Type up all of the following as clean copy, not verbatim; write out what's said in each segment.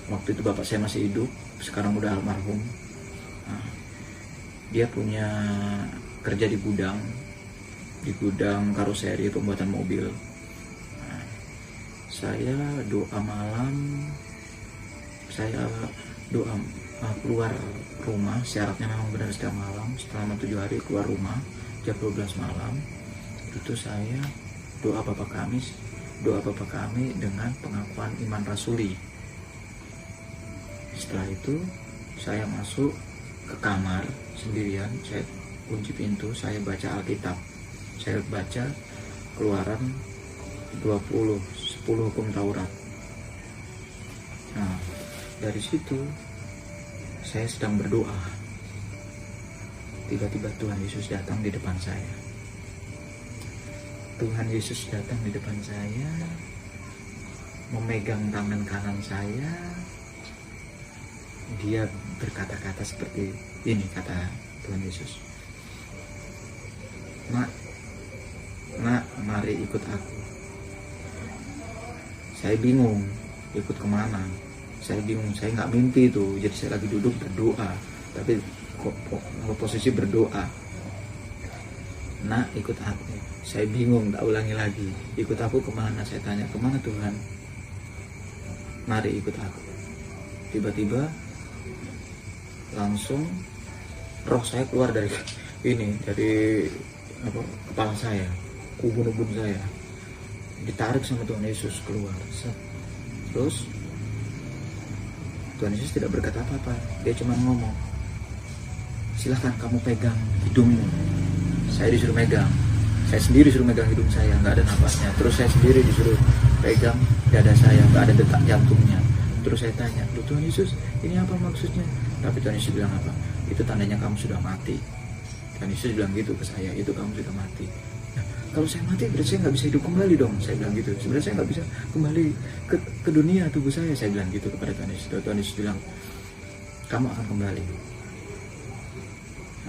Waktu itu bapak saya masih hidup, sekarang udah almarhum. Nah, dia punya kerja di gudang karoseri pembuatan mobil. Nah, saya doa malam, saya doa keluar rumah, syaratnya memang benar setiap malam, selama 7 hari keluar rumah, jam 12 malam, itu saya doa Bapak kami dengan pengakuan iman rasuli. Setelah itu saya masuk ke kamar sendirian, saya kunci pintu, saya baca Alkitab. Saya baca Keluaran 20, 10 hukum Taurat. Nah, dari situ saya sedang berdoa. Tiba-tiba Tuhan Yesus datang di depan saya. Tuhan Yesus datang di depan saya, memegang tangan kanan saya. Dia berkata-kata seperti ini, kata Tuhan Yesus. Nak, mari ikut aku. Saya bingung, ikut kemana? Saya bingung, saya nggak mimpi itu. Jadi saya lagi duduk berdoa, tapi posisi berdoa. Nak, ikut aku. Saya bingung, tak ulangi lagi. Ikut aku kemana? Saya tanya, kemana Tuhan? Mari ikut aku. Tiba-tiba langsung roh saya keluar dari kepala saya, ubun-ubun saya ditarik sama Tuhan Yesus keluar. Terus Tuhan Yesus tidak berkata apa-apa, dia cuma ngomong, silahkan kamu pegang hidungmu. Saya disuruh megang, saya sendiri disuruh megang hidung saya, nggak ada napasnya. Terus saya sendiri disuruh pegang dada saya, nggak ada detak jantungnya. Terus saya tanya, Tuhan Yesus, ini apa maksudnya? Tapi Tuhan Yesus bilang apa? Itu tandanya kamu sudah mati. Tuhan Yesus bilang gitu ke saya, itu kamu sudah mati. Nah, kalau saya mati berarti saya nggak bisa hidup kembali dong. Saya bilang gitu. Sebenarnya saya nggak bisa kembali ke dunia tubuh saya. Saya bilang gitu kepada Tuhan Yesus. Tuhan Yesus bilang, kamu akan kembali.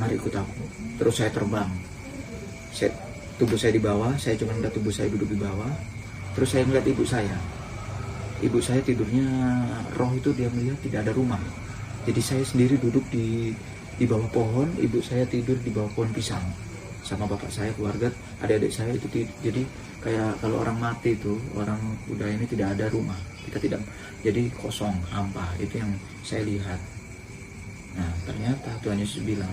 Mari ikut aku. Terus saya terbang. Tubuh saya di bawah. Saya cuma melihat tubuh saya duduk di bawah. Terus saya melihat ibu saya. Ibu saya tidurnya, roh itu dia melihat tidak ada rumah. Jadi saya sendiri duduk di bawah pohon, ibu saya tidur di bawah pohon pisang. Sama bapak saya, keluarga, adik-adik saya itu jadi kayak kalau orang mati itu, orang udah ini tidak ada rumah. Kita tidak, jadi kosong, hampa. Itu yang saya lihat. Nah, ternyata Tuhan Yesus bilang,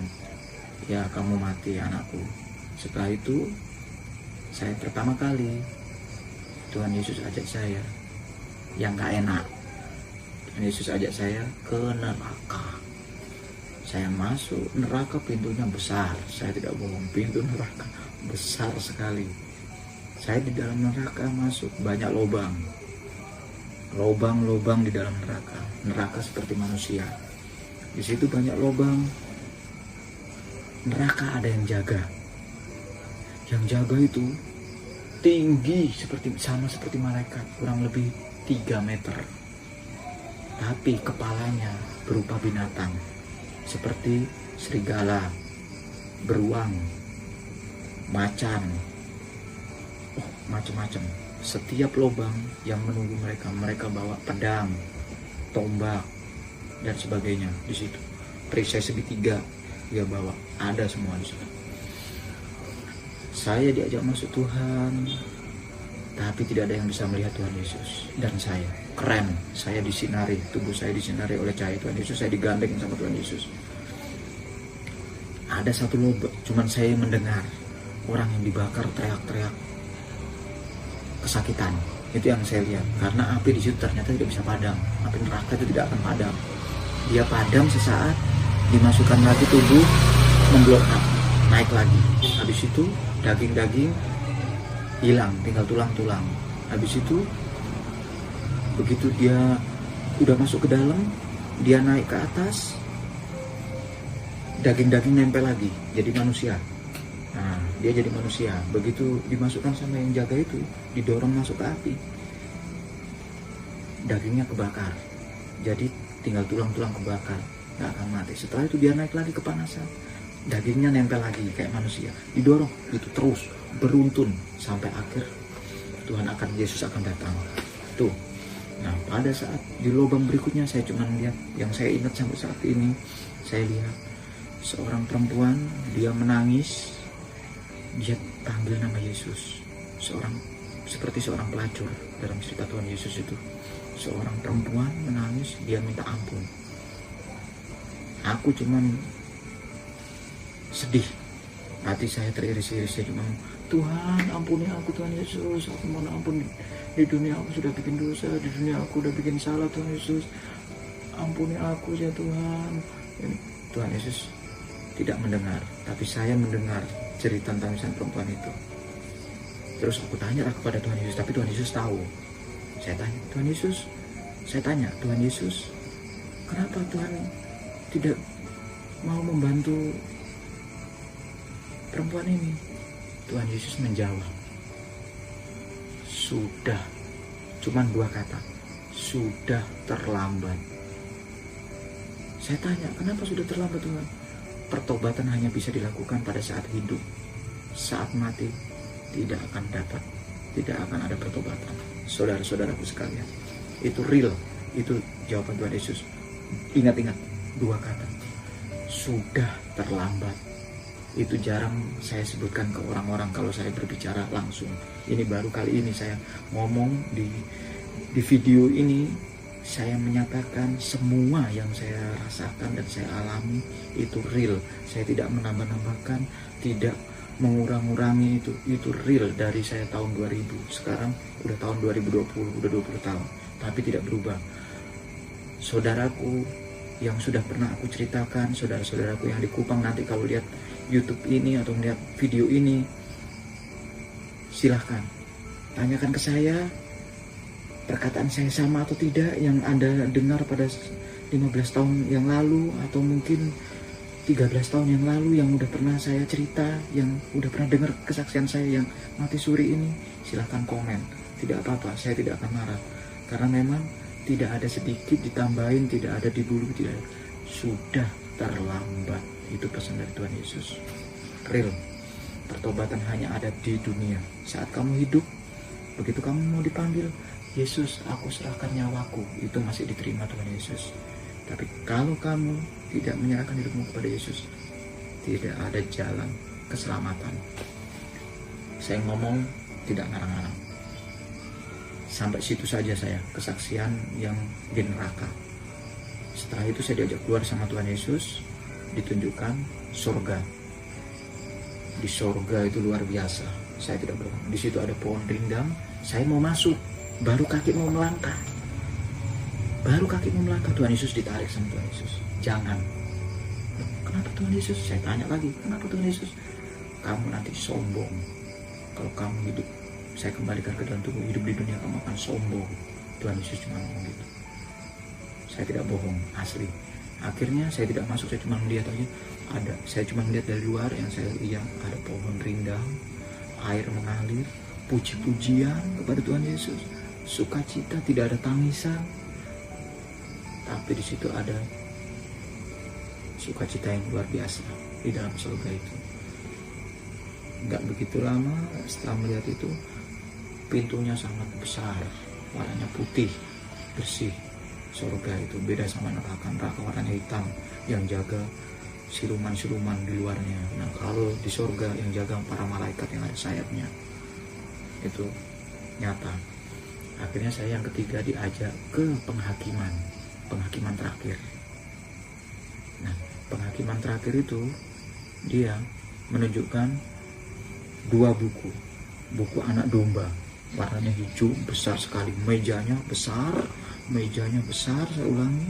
ya kamu mati anakku. Setelah itu, saya pertama kali Tuhan Yesus ajak saya yang gak enak. Tuhan Yesus ajak saya ke neraka. Saya masuk neraka, pintunya besar. Saya tidak bohong, pintu neraka besar sekali. Saya di dalam neraka masuk, banyak lubang. Lubang-lubang di dalam neraka. Neraka seperti manusia. Di situ banyak lubang. Neraka ada yang jaga. Yang jaga itu tinggi sama seperti malaikat, kurang lebih 3 meter. Tapi kepalanya berupa binatang seperti serigala, beruang, macan, macam-macam. Setiap lubang yang menunggu mereka bawa pedang, tombak, dan sebagainya di situ. Perisai segitiga dia bawa, ada semua di situ. Saya diajak masuk Tuhan, tapi tidak ada yang bisa melihat Tuhan Yesus dan saya. Keren, saya disinari, tubuh saya disinari oleh cahaya Tuhan Yesus, saya digandeng sama Tuhan Yesus. Ada satu lubang, cuman saya mendengar orang yang dibakar teriak-teriak kesakitan. Itu yang saya lihat, karena api di situ ternyata tidak bisa padam. Api neraka itu tidak akan padam. Dia padam sesaat, dimasukkan lagi tubuh, memblok up, naik lagi. Habis itu daging-daging hilang, tinggal tulang-tulang. Habis itu begitu dia udah masuk ke dalam, dia naik ke atas, daging-daging nempel lagi jadi manusia. Nah, dia jadi manusia. Begitu dimasukkan sama yang jaga itu, didorong masuk ke api, dagingnya kebakar, jadi tinggal tulang-tulang kebakar, nggak akan mati. Setelah itu dia naik lagi kepanasan, dagingnya nempel lagi kayak manusia, didorong gitu terus beruntun sampai akhir Yesus akan datang. Tuh, Nah, pada saat di lubang berikutnya saya cuma lihat, yang saya ingat sampai saat ini, saya lihat seorang perempuan, dia menangis, dia panggil nama Yesus. Seperti seorang pelacur dalam cerita Tuhan Yesus itu. Seorang perempuan menangis, dia minta ampun. Aku cuman sedih, hati saya teriris-iris, saya cuma, Tuhan ampuni aku Tuhan Yesus, aku mohon ampun, di dunia aku sudah bikin dosa, di dunia aku sudah bikin salah Tuhan Yesus, ampuni aku ya Tuhan. Tuhan Yesus tidak mendengar, tapi saya mendengar cerita tangisan perempuan itu. Terus aku tanya kepada Tuhan Yesus, tapi Tuhan Yesus tahu. Saya tanya, Tuhan Yesus, kenapa Tuhan tidak mau membantu perempuan ini? Tuhan Yesus menjawab, sudah, cuman 2 kata, sudah terlambat. Saya tanya, kenapa sudah terlambat Tuhan? Pertobatan hanya bisa dilakukan pada saat hidup. Saat mati tidak akan ada pertobatan. Saudara-saudaraku sekalian, itu real, itu jawaban Tuhan Yesus. Ingat-ingat 2 kata, sudah terlambat. Itu jarang saya sebutkan ke orang-orang kalau saya berbicara langsung. Ini baru kali ini saya ngomong di video ini. Saya menyatakan semua yang saya rasakan dan saya alami itu real. Saya tidak menambah-nambahkan, tidak mengurang-urangi itu. Itu real dari saya tahun 2000. Sekarang udah tahun 2020, udah 20 tahun. Tapi tidak berubah. Saudaraku yang sudah pernah aku ceritakan, saudara-saudaraku yang di Kupang, nanti kalau lihat YouTube ini atau melihat video ini, silahkan tanyakan ke saya, perkataan saya sama atau tidak yang Anda dengar pada 15 tahun yang lalu, atau mungkin 13 tahun yang lalu yang udah pernah saya cerita, yang udah pernah dengar kesaksian saya yang mati suri ini. Silahkan komen, tidak apa-apa, saya tidak akan marah, karena memang tidak ada sedikit ditambahin, tidak ada dibulu, tidak ada. Sudah terlambat. Itu pesan dari Tuhan Yesus. Real. Pertobatan hanya ada di dunia. Saat kamu hidup, begitu kamu mau dipanggil, Yesus, aku serahkan nyawaku, itu masih diterima Tuhan Yesus. Tapi kalau kamu tidak menyerahkan hidupmu kepada Yesus, tidak ada jalan keselamatan. Saya ngomong tidak ngarang-ngarang. Sampai situ saja saya, kesaksian yang di neraka. Setelah itu saya diajak keluar sama Tuhan Yesus, ditunjukkan surga. Di surga itu luar biasa, saya tidak bohong. Di situ ada pohon rindang, saya mau masuk, baru kaki mau melangkah. Tuhan Yesus ditarik sama Tuhan Yesus. Jangan. Kenapa Tuhan Yesus? Saya tanya lagi, kenapa Tuhan Yesus? Kamu nanti sombong. Kalau kamu hidup, saya kembalikan ke dalam tubuh, hidup di dunia kamu akan sombong. Tuhan Yesus cuma ngomong gitu. Saya tidak bohong, asli. Akhirnya saya tidak masuk, saya cuma melihat aja. Saya cuma melihat dari luar, yang saya lihat ada pohon rindang, air mengalir, puji-pujian kepada Tuhan Yesus, sukacita, tidak ada tangisan. Tapi di situ ada sukacita yang luar biasa di dalam surga itu. Nggak begitu lama setelah melihat itu, pintunya sangat besar, warnanya putih, bersih. Surga itu beda sama neraka. Neraka warnanya hitam, yang jaga siluman-siluman di luarnya. Nah, kalau di surga yang jaga para malaikat yang ada sayapnya, itu nyata. Akhirnya saya yang ketiga diajak ke penghakiman terakhir. Nah, penghakiman terakhir itu dia menunjukkan 2 buku anak domba, warnanya hijau, besar sekali, mejanya besar, saya ulangi,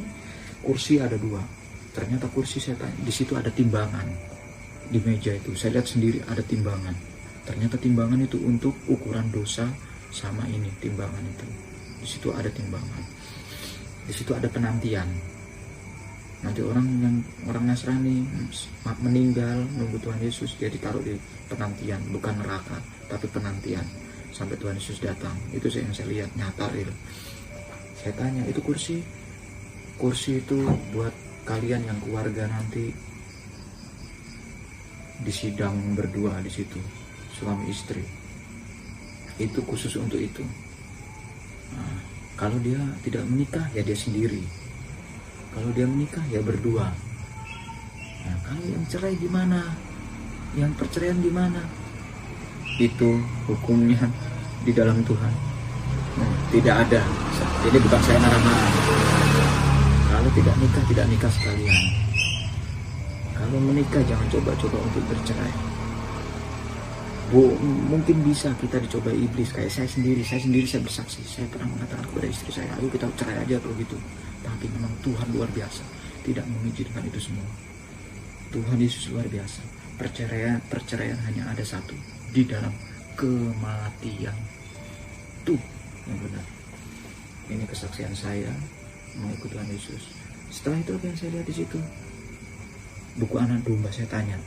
kursi ada 2. Ternyata kursi, saya tanya, di situ ada timbangan. Di meja itu saya lihat sendiri ada timbangan. Ternyata timbangan itu untuk ukuran dosa sama ini, timbangan itu. Di situ ada timbangan. Di situ ada penantian. Nanti orang Nasrani meninggal nunggu Tuhan Yesus, dia ditaruh di penantian, bukan neraka, tapi penantian sampai Tuhan Yesus datang. Itu yang saya lihat nyata real. Saya tanya, itu kursi itu buat kalian yang keluarga nanti disidang berdua di situ, suami istri. Itu khusus untuk itu. Nah, Kalau dia tidak menikah, ya dia sendiri. Kalau dia menikah, ya berdua. Nah, kalau yang cerai gimana? Yang perceraian gimana? Itu hukumnya di dalam Tuhan. Tidak ada. Ini bukan saya marah-marah. Kalau tidak nikah sekalian. Kalau menikah, jangan coba-coba untuk bercerai. Mungkin bisa kita dicoba iblis. Kayak saya sendiri saya bersaksi. Saya pernah mengatakan kepada istri saya, ayo kita cerai aja kalau gitu. Tapi memang Tuhan luar biasa, tidak mengizinkan itu semua. Tuhan Yesus luar biasa. Perceraian hanya ada satu, di dalam kematian. Tuh yang benar. Ini kesaksian saya mengikut Tuhan Yesus. Setelah itu apa yang saya lihat di situ? Buku Anak Domba. Saya tanya,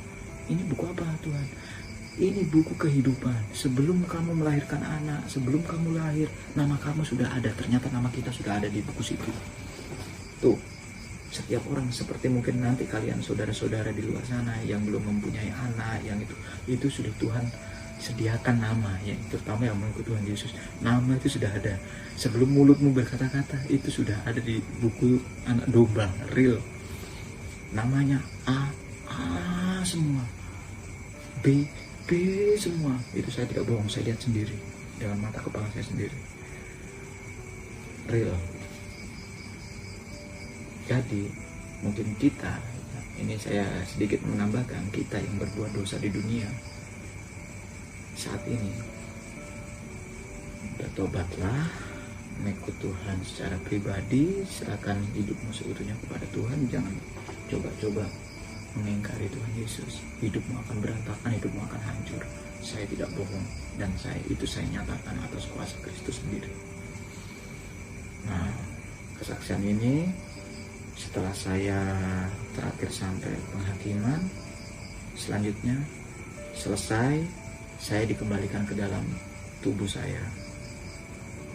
ini buku apa Tuhan? Ini buku kehidupan. Sebelum kamu melahirkan anak, sebelum kamu lahir, nama kamu sudah ada. Ternyata nama kita sudah ada di buku situ. Tuh, setiap orang seperti mungkin nanti kalian saudara-saudara di luar sana yang belum mempunyai anak, yang itu sudah Tuhan sediakan nama, yang terutama yang mengikut Tuhan Yesus. Nama itu sudah ada. Sebelum mulutmu berkata-kata, itu sudah ada di buku Anak Domba, real. Namanya A semua, B semua. Itu saya tidak bohong, saya lihat sendiri dengan mata kepala saya sendiri, real. Jadi mungkin kita, ini saya sedikit menambahkan, kita yang berbuat dosa di dunia saat ini, bertobatlah, mengikut Tuhan secara pribadi, serahkan hidupmu seutuhnya kepada Tuhan. Jangan coba-coba mengingkari Tuhan Yesus. Hidupmu akan berantakan, hidupmu akan hancur. Saya tidak bohong, dan saya nyatakan atas kuasa Kristus sendiri. Nah, kesaksian ini setelah saya terakhir sampai penghakiman, selanjutnya selesai, saya dikembalikan ke dalam tubuh saya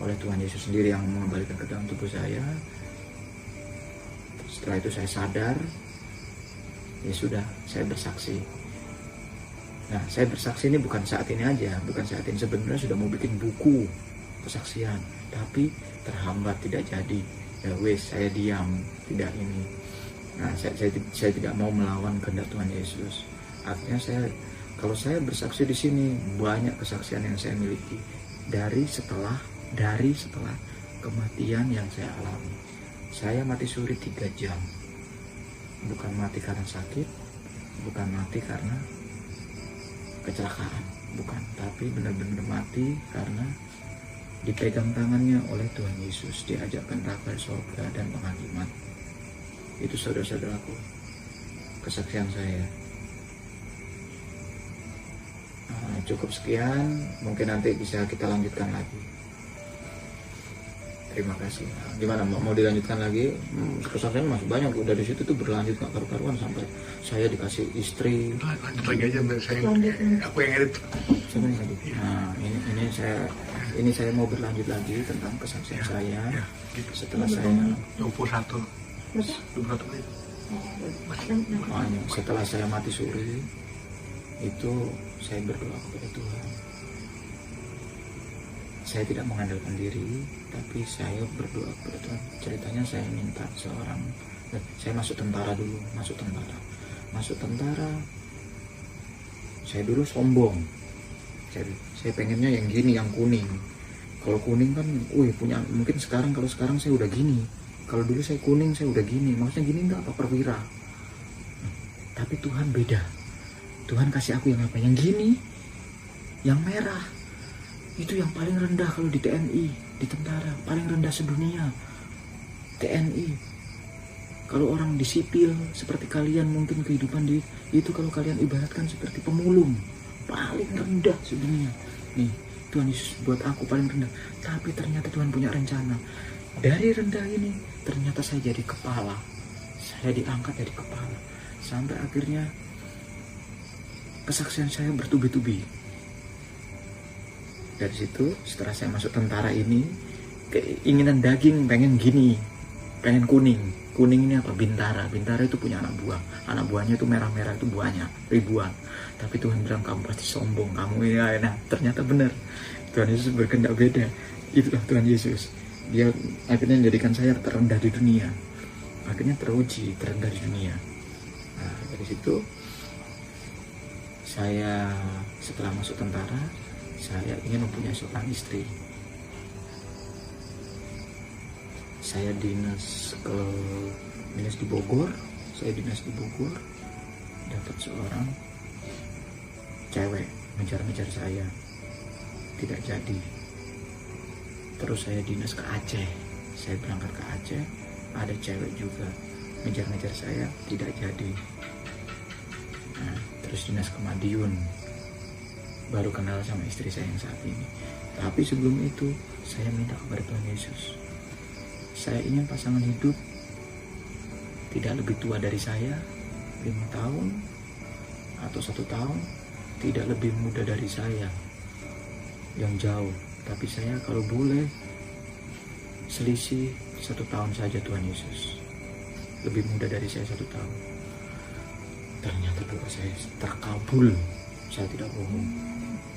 oleh Tuhan Yesus sendiri yang mengembalikan ke dalam tubuh saya. Setelah itu saya sadar, ya sudah, saya bersaksi. Nah, saya bersaksi ini bukan saat ini aja, bukan saat ini. Sebenarnya sudah mau bikin buku kesaksian, tapi terhambat, tidak jadi. Ya wes, saya diam, tidak ini. Nah, saya tidak mau melawan kehendak Tuhan Yesus. Artinya kalau saya bersaksi di sini, banyak kesaksian yang saya miliki dari setelah kematian yang saya alami. Saya mati suri 3 jam. Bukan mati karena sakit, bukan mati karena kecelakaan, bukan, tapi benar-benar mati karena dipegang tangannya oleh Tuhan Yesus, diajakkan neraka, surga, dan penghakiman. Itu saudara-saudaraku, kesaksian saya. Cukup sekian, mungkin nanti bisa kita lanjutkan lagi. Terima kasih. Gimana, mau dilanjutkan lagi? Kesaksian masih banyak, dari situ tuh berlanjut gak karu-karuan sampai saya dikasih istri. Lanjut lagi aja, aku yang edit. Nah, ini saya mau berlanjut lagi tentang kesaksian saya setelah saya 21 menit. Setelah saya mati suri, itu saya berdoa kepada Tuhan. Saya tidak mengandalkan diri, tapi saya berdoa kepada Tuhan. Ceritanya saya minta saya masuk tentara dulu, masuk tentara. Saya dulu sombong. Saya pengennya yang gini, yang kuning. Kalau kuning kan, punya. Mungkin kalau sekarang saya udah gini. Kalau dulu saya kuning, saya udah gini. Maksudnya gini enggak apa, perwira. Tapi Tuhan beda. Tuhan kasih aku yang apa? Yang gini, yang merah. Itu yang paling rendah kalau di TNI, di tentara. Paling rendah sedunia. TNI. Kalau orang di sipil, seperti kalian mungkin kehidupan itu kalau kalian ibaratkan seperti pemulung. Paling rendah sedunia. Nih, Tuhan Yesus buat aku paling rendah. Tapi ternyata Tuhan punya rencana. Dari rendah ini, ternyata saya jadi kepala. Saya diangkat jadi kepala. Sampai akhirnya kesaksian saya bertubi-tubi. Dari situ, setelah saya masuk tentara ini, keinginan daging pengen gini, pengen kuning. Kuning ini apa? Bintara. Bintara itu punya anak buah. Anak buahnya itu merah-merah, itu buahnya ribuan. Tapi Tuhan bilang, kamu pasti sombong, kamu ya. Nah, ternyata benar. Tuhan Yesus berkehendak beda. Itulah Tuhan Yesus. Dia akhirnya menjadikan saya terendah di dunia, akhirnya teruji terendah di dunia. Nah, dari situ saya setelah masuk tentara, saya ingin mempunyai seorang istri. Saya dinas di Bogor, dapat seorang cewek ngejar-ngejar saya, tidak jadi. Terus saya dinas ke Aceh, saya berangkat ke Aceh, ada cewek juga ngejar-ngejar saya, tidak jadi. Nah, terus dinas ke Madiun, baru kenal sama istri saya yang saat ini. Tapi sebelum itu saya minta kepada Tuhan Yesus, saya ingin pasangan hidup tidak lebih tua dari saya 5 tahun atau 1 tahun, tidak lebih muda dari saya yang jauh. Tapi saya kalau boleh selisih 1 tahun saja Tuhan Yesus, lebih muda dari saya 1 tahun. Ternyata doa saya terkabul, saya tidak bohong.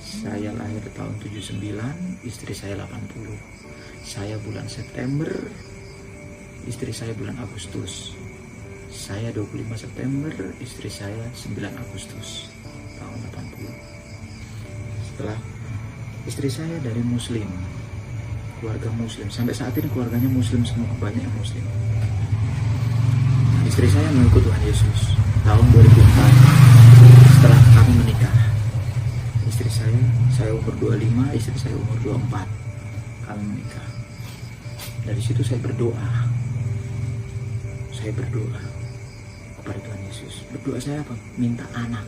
Saya lahir tahun 79, istri saya 80. Saya bulan September, istri saya bulan Agustus. Saya 25 September, istri saya 9 Agustus tahun 80. Setelah istri saya dari muslim, keluarga muslim, sampai saat ini keluarganya muslim semua, banyak yang muslim. Istri saya mengikut Tuhan Yesus tahun 2004 setelah kami menikah. Istri saya umur 25, istri saya umur 24, kami menikah. Dari situ saya berdoa kepada Tuhan Yesus. Berdoa saya apa? Minta anak.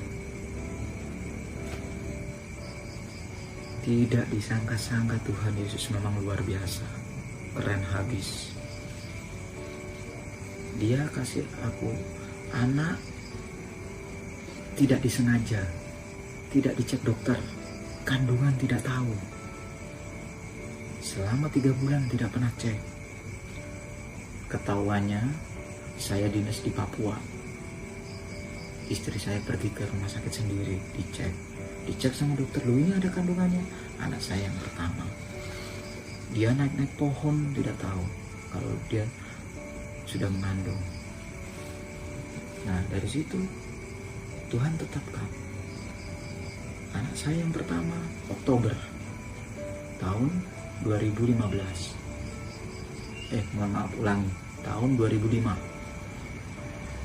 Tidak disangka-sangka Tuhan Yesus memang luar biasa, keren habis. Dia kasih aku anak tidak disengaja, tidak dicek dokter, kandungan tidak tahu. Selama 3 bulan tidak pernah cek. Ketahuannya saya dinas di Papua. Istri saya pergi ke rumah sakit sendiri, dicek sama dokter, loh ini ada kandungannya, anak saya yang pertama. Dia naik-naik pohon, tidak tahu kalau dia sudah mengandung. Nah, dari situ Tuhan tetapkan anak saya yang pertama Oktober tahun 2015. Tahun 2005.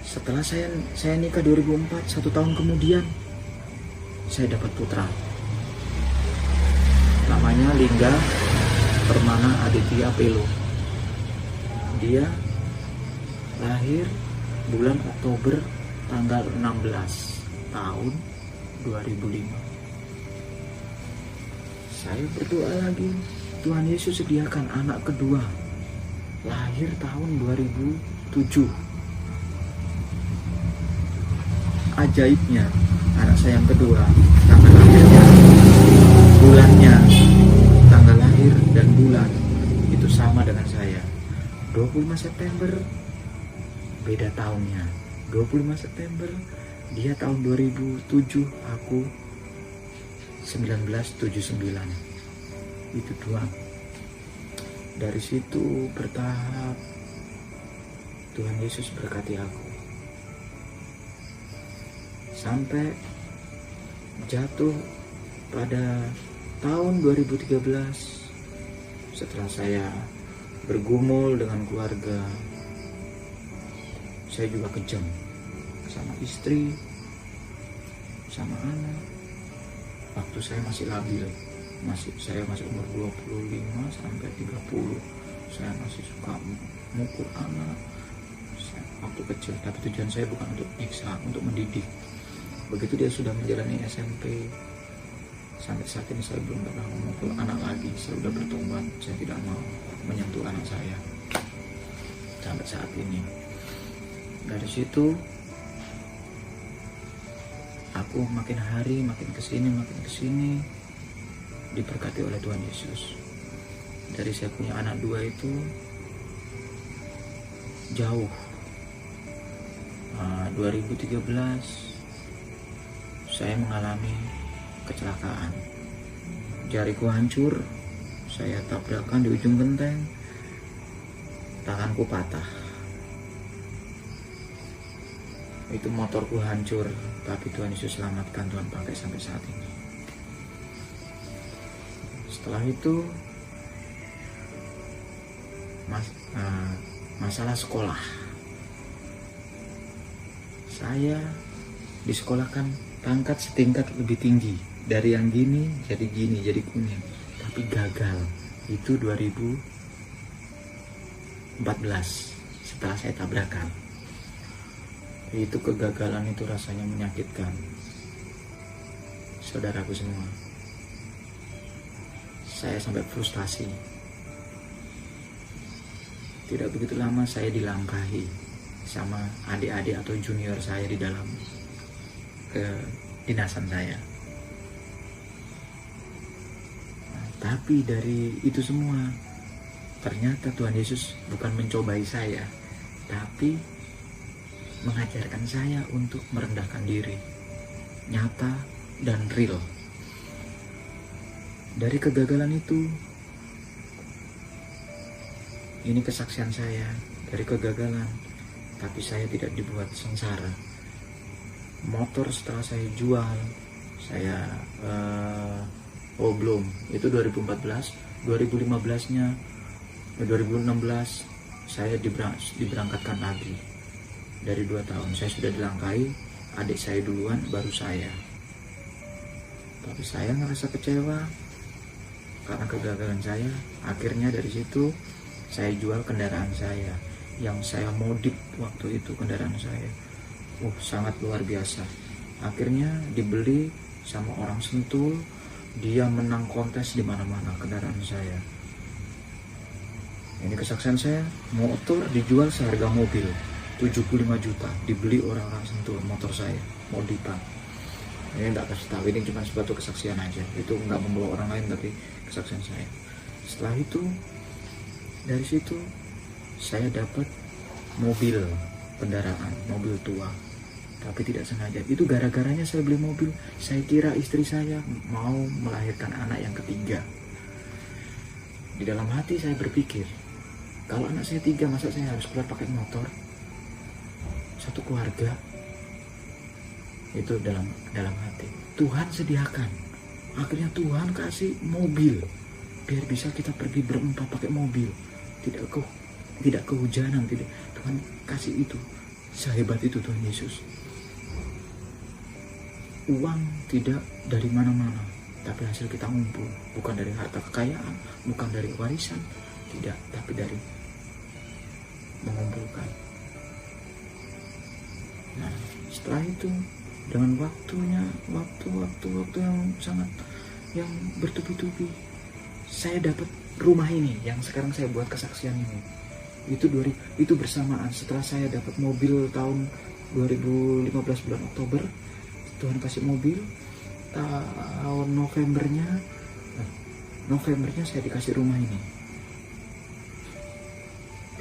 Setelah saya nikah 2004, 1 tahun kemudian saya dapat putra. Namanya Lingga Permana Aditya Pelo. Dia lahir bulan Oktober tanggal 16 tahun 2005. Saya berdoa lagi, Tuhan Yesus sediakan anak kedua, lahir tahun 2007. Ajaibnya, anak saya yang kedua, tanggal lahirnya, bulannya, tanggal lahir dan bulan itu sama dengan saya. 25 September, beda tahunnya. 25 September, dia tahun 2007, aku 1979. Itu doang. Dari situ bertahap Tuhan Yesus berkati aku sampai jatuh pada tahun 2013 setelah saya bergumul dengan keluarga. Saya juga kejam sama istri, sama anak. Waktu saya masih labil, saya masih umur 25 sampai 30. Saya masih suka mukul anak waktu kecil, tapi tujuan saya bukan untuk nyiksa, untuk mendidik. Begitu dia sudah menjalani SMP, sampai saat ini saya belum pernah memukul anak lagi. Saya sudah bertobat, saya tidak mau menyentuh anak saya sampai saat ini. Dari situ aku makin hari makin kesini diberkati oleh Tuhan Yesus. Dari saya punya anak 2 itu jauh. 2013 saya mengalami kecelakaan. Jariku hancur, saya tabrakan di ujung genteng. tanganku patah. Itu motorku hancur, tapi Tuhan Yesus selamatkan, Tuhan pakai sampai saat ini. Setelah itu masalah sekolah. Saya disekolahkan pangkat setingkat lebih tinggi. Dari yang gini, jadi kuning. Tapi gagal. Itu 2014 setelah saya tabrakan. Itu kegagalan itu rasanya menyakitkan. Saudaraku semua, saya sampai frustasi. Tidak begitu lama saya dilangkahi sama adik-adik atau junior saya di dalam kedinasan saya. Nah, tapi dari itu semua, ternyata Tuhan Yesus bukan mencobai saya, tapi mengajarkan saya untuk merendahkan diri, nyata dan real. Dari kegagalan itu, ini kesaksian saya dari kegagalan, tapi saya tidak dibuat sengsara. Motor setelah saya jual, saya belum, itu 2014, 2015-nya, 2016 saya diberangkatkan lagi. Dari 2 tahun saya sudah dilangkai, adik saya duluan, baru saya. Tapi saya ngerasa kecewa karena kegagalan saya. Akhirnya dari situ saya jual kendaraan saya yang saya modif waktu itu, kendaraan saya. Sangat luar biasa. Akhirnya dibeli sama orang Sentul, dia menang kontes di mana-mana kendaraan saya. Ini kesaksian saya, motor dijual seharga mobil 75 juta, dibeli orang-orang Sentul, motor saya modifan. Ini enggak kasih tahu, ini cuma suatu kesaksian aja. Itu enggak membawa orang lain, tapi kesaksian saya. Setelah itu, dari situ saya dapat mobil kendaraan, mobil tua, tapi tidak sengaja. Itu gara-garanya saya beli mobil, saya kira istri saya mau melahirkan anak yang ketiga. Di dalam hati saya berpikir, kalau anak saya 3, masa saya harus keluar pakai motor? Satu keluarga. Itu dalam hati. Tuhan sediakan. Akhirnya Tuhan kasih mobil, biar bisa kita pergi berempat pakai mobil. Tidak kehujanan, tidak. Tuhan kasih itu. Sehebat itu Tuhan Yesus. Uang tidak dari mana-mana, tapi hasil kita ngumpul. Bukan dari harta kekayaan, bukan dari warisan, tidak, tapi dari mengumpulkan. Nah, setelah itu dengan waktu yang bertubi-tubi, saya dapat rumah ini yang sekarang saya buat kesaksian ini. Itu bersamaan setelah saya dapat mobil tahun 2015 bulan Oktober. Tuhan kasih mobil tahun Novembernya saya dikasih rumah ini.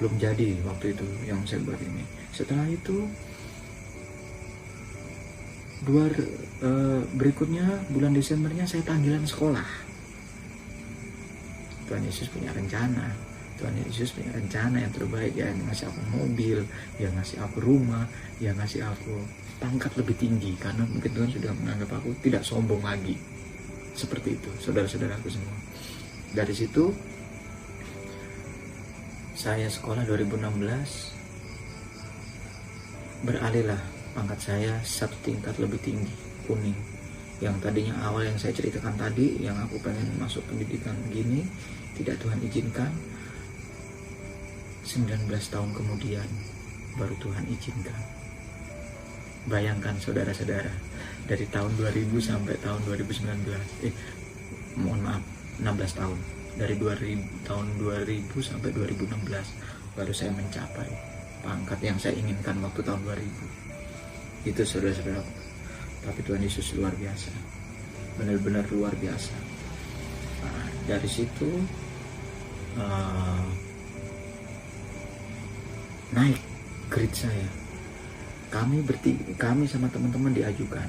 Belum jadi waktu itu yang saya buat ini. Setelah itu berikutnya bulan Desembernya saya panggilan sekolah. Tuhan Yesus punya rencana. Tuhan Yesus punya rencana yang terbaik. Yang ngasih aku mobil, yang ngasih aku rumah, yang ngasih aku pangkat lebih tinggi. Karena mungkin Tuhan sudah menganggap aku tidak sombong lagi. Seperti itu, saudara-saudaraku semua. Dari situ saya sekolah 2016, beralihlah pangkat saya satu tingkat lebih tinggi, kuning. Yang tadinya awal yang saya ceritakan tadi, yang aku pengen masuk pendidikan begini, tidak Tuhan izinkan. 19 tahun kemudian baru Tuhan izinkan. Bayangkan saudara-saudara, dari tahun 2000 sampai tahun 2019, mohon maaf, 16 tahun. Dari tahun 2000 sampai 2016 baru saya mencapai pangkat yang saya inginkan waktu tahun 2000. Itu saudara-saudara. Tapi Tuhan Yesus luar biasa, benar-benar luar biasa. Nah, dari situ naik grade saya. Kami sama teman-teman diajukan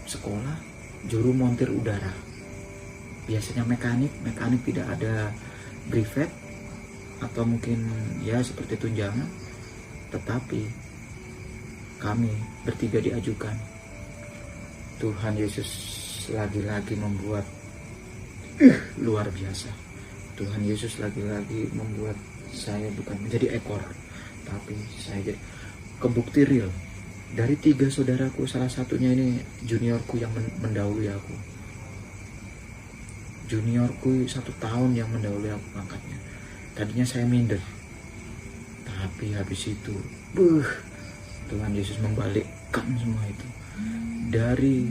sekolah juru montir udara. Biasanya mekanik tidak ada brevet, atau mungkin ya seperti tunjangan, tetapi kami bertiga diajukan. Tuhan Yesus lagi-lagi membuat luar biasa. Tuhan Yesus lagi-lagi membuat saya bukan menjadi ekor, tapi saya jadi kebukti real. Dari 3 saudaraku, salah satunya ini juniorku yang mendahului aku. Juniorku 1 tahun yang mendahului aku angkatnya. Tadinya saya minder, tapi habis itu Tuhan Yesus membalikkan semua itu. Dari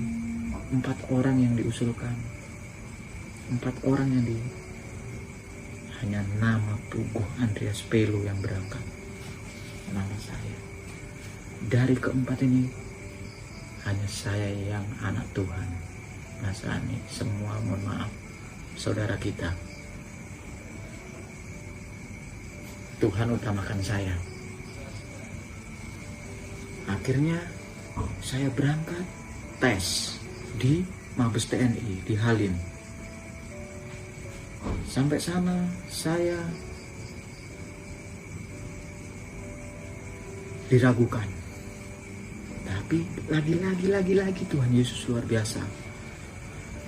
4 orang yang diusulkan, 4 orang yang hanya nama Puguh Andreas Pelo yang berangkat, nama saya. Dari keempat ini hanya saya yang anak Tuhan. Mas Ani, semua mohon maaf, saudara kita. Tuhan utamakan saya. Akhirnya saya berangkat tes di Mabes TNI di Halim. Sampai sana saya diragukan. Tapi lagi Tuhan Yesus luar biasa.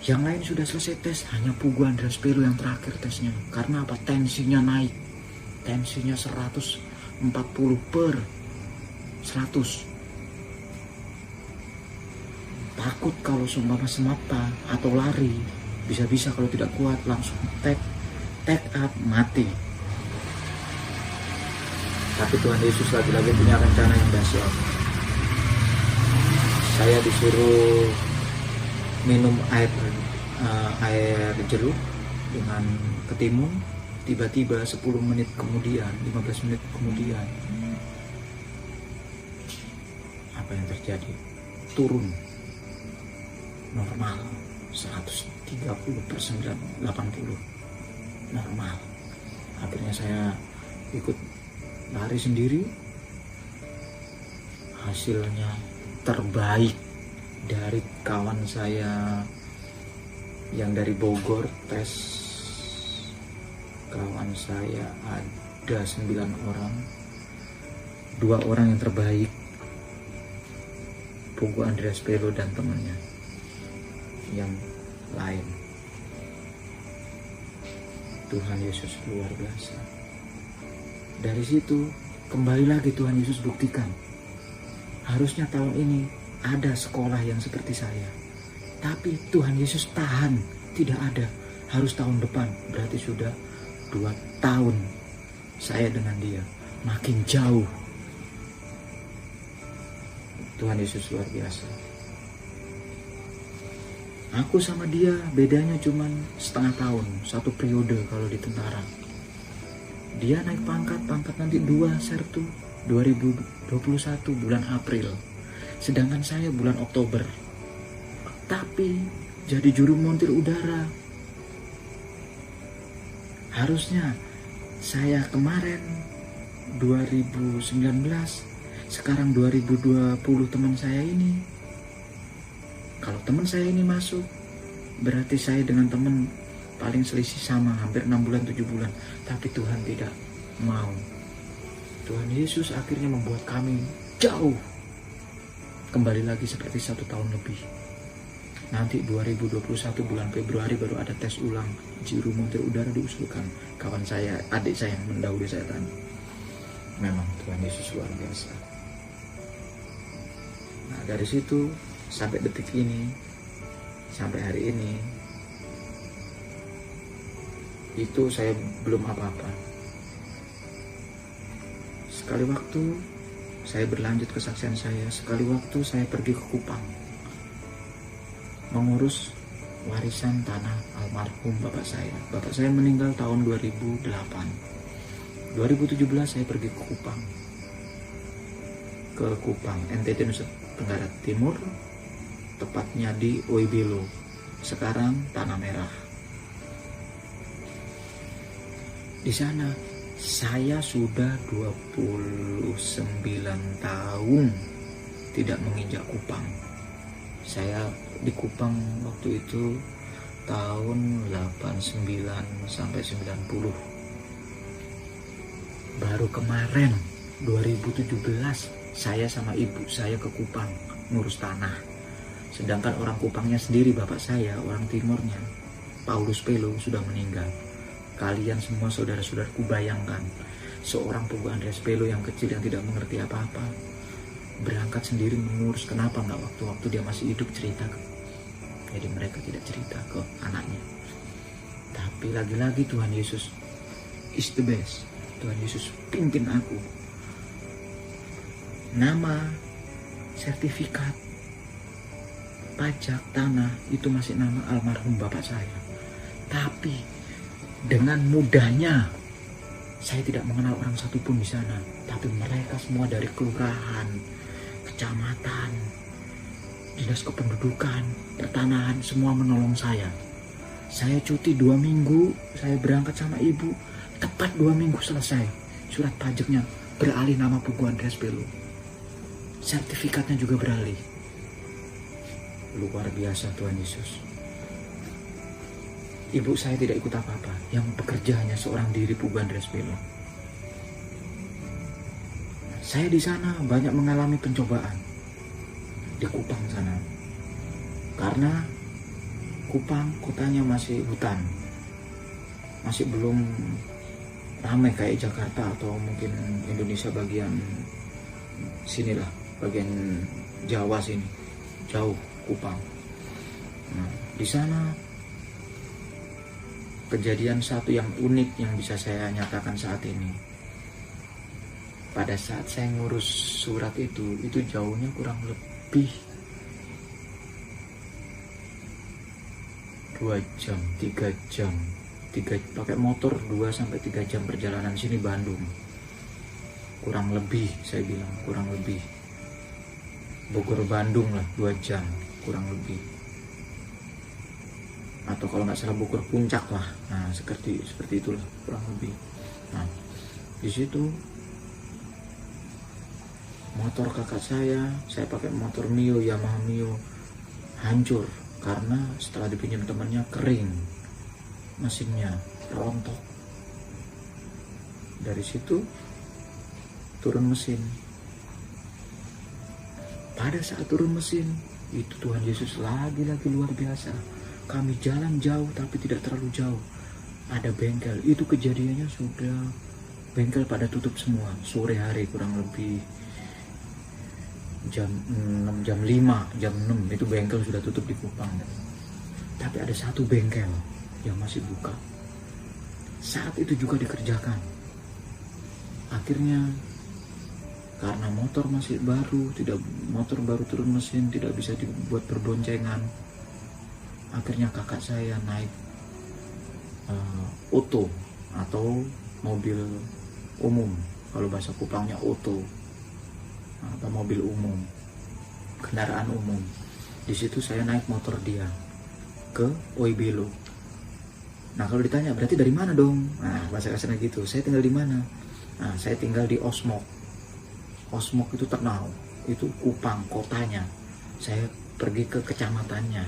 Yang lain sudah selesai tes, hanya Puguh Andreas Pelo yang terakhir tesnya. Karena apa? Tensinya naik. Tensinya 140 per 100. Takut kalau seumpama semata atau lari, bisa-bisa kalau tidak kuat langsung take up, mati. Tapi Tuhan Yesus lagi-lagi punya rencana yang dahsyat. Saya disuruh minum air jeruk dengan ketimun. Tiba-tiba 10 menit kemudian, 15 menit kemudian, apa yang terjadi? Turun normal 130/80 normal. Akhirnya saya ikut lari sendiri. Hasilnya terbaik dari kawan saya yang dari Bogor tes. Kawan saya ada 9 orang, 2 orang yang terbaik, Puguh Andreas Pelo dan temannya yang lain. Tuhan Yesus luar biasa. Dari situ kembali lagi Tuhan Yesus buktikan. Harusnya tahun ini ada sekolah yang seperti saya, tapi Tuhan Yesus tahan, tidak ada. Harus tahun depan. Berarti sudah 2 tahun saya dengan dia, makin jauh. Tuhan Yesus luar biasa. Aku sama dia bedanya cuman setengah tahun, 1 periode kalau di tentara. Dia naik pangkat nanti 2 Sertu 2021 bulan April. Sedangkan saya bulan Oktober. Tapi jadi juru montir udara. Harusnya saya kemarin 2019, sekarang 2020 teman saya ini. Kalau teman saya ini masuk, berarti saya dengan teman paling selisih sama, hampir 6 bulan, 7 bulan. Tapi Tuhan tidak mau. Tuhan Yesus akhirnya membuat kami jauh. Kembali lagi seperti 1 tahun lebih. Nanti 2021 bulan Februari baru ada tes ulang. Juru montir udara diusulkan. Kawan saya, adik saya yang mendahului saya tadi. Memang Tuhan Yesus luar biasa. Nah dari situ sampai detik ini, sampai hari ini, itu saya belum apa-apa. Sekali waktu saya berlanjut kesaksian saya. Sekali waktu saya pergi ke Kupang mengurus warisan tanah almarhum bapak saya. Bapak saya meninggal tahun 2008. 2017 saya pergi ke Kupang, NTT Nusa Tenggara Timur, tepatnya di Oibelo, sekarang Tanah Merah. Di sana saya sudah 29 tahun tidak menginjak Kupang. Saya di Kupang waktu itu tahun 89 sampai 90. Baru kemarin 2017 saya sama ibu saya ke Kupang ngurus tanah. Sedangkan orang Kupangnya sendiri, bapak saya, orang timurnya, Paulus Pelo, sudah meninggal. Kalian semua saudara-saudaraku bayangkan, seorang Pugu Andreas Pelo yang kecil yang tidak mengerti apa-apa, berangkat sendiri mengurus. Kenapa nggak waktu-waktu dia masih hidup cerita? Jadi mereka tidak cerita ke anaknya. Tapi lagi-lagi Tuhan Yesus is the best. Tuhan Yesus pimpin aku. Nama, sertifikat, pajak tanah itu masih nama almarhum bapak saya. Tapi dengan mudahnya, saya tidak mengenal orang satupun di sana. Tapi mereka semua dari kelurahan, kecamatan, dinas kependudukan, pertanahan, semua menolong saya. Saya cuti 2 minggu, saya berangkat sama ibu. Tepat 2 minggu selesai, surat pajaknya beralih nama Pugu Andreas Pelo. Sertifikatnya juga beralih. Luar biasa Tuhan Yesus. Ibu saya tidak ikut apa-apa, yang bekerja hanya seorang diri Pugu Andreas Pelo. Saya di sana banyak mengalami pencobaan di Kupang sana, karena Kupang kotanya masih hutan, masih belum ramai kayak Jakarta atau mungkin Indonesia bagian sinilah, bagian Jawa sini, jauh Kupang. Nah, di sana kejadian satu yang unik yang bisa saya nyatakan saat ini. Pada saat saya ngurus surat itu jauhnya kurang lebih 2 jam, 3 jam. Pakai motor 2-3 jam perjalanan sini Bandung. Kurang lebih, saya bilang kurang lebih. Bogor Bandung lah 2 jam kurang lebih. Atau kalau nggak salah Bogor Puncak lah. Nah, seperti itulah kurang lebih. Nah, di situ motor kakak saya pakai motor Mio, Yamaha Mio, hancur karena setelah dipinjam temannya kering, mesinnya rontok. Dari situ turun mesin. Pada saat turun mesin itu Tuhan Yesus lagi-lagi luar biasa. Kami jalan jauh tapi tidak terlalu jauh. Ada bengkel. Itu kejadiannya sudah bengkel pada tutup semua. Sore hari kurang lebih jam 6, jam 5, jam 6 itu bengkel sudah tutup di Kupang. Tapi ada satu bengkel yang masih buka. Saat itu juga dikerjakan. Akhirnya karena motor masih baru, motor baru turun mesin, tidak bisa dibuat berboncengan. Akhirnya kakak saya naik oto atau mobil umum, kalau bahasa Kupangnya oto atau mobil umum, kendaraan umum. Di situ saya naik motor dia ke Oibelo. Nah, kalau ditanya berarti dari mana dong? Nah, bahasa kasarnya gitu. Saya tinggal di mana? Nah, saya tinggal di Osmok. Osmok itu Ternau, itu Kupang kotanya. Saya pergi ke kecamatannya.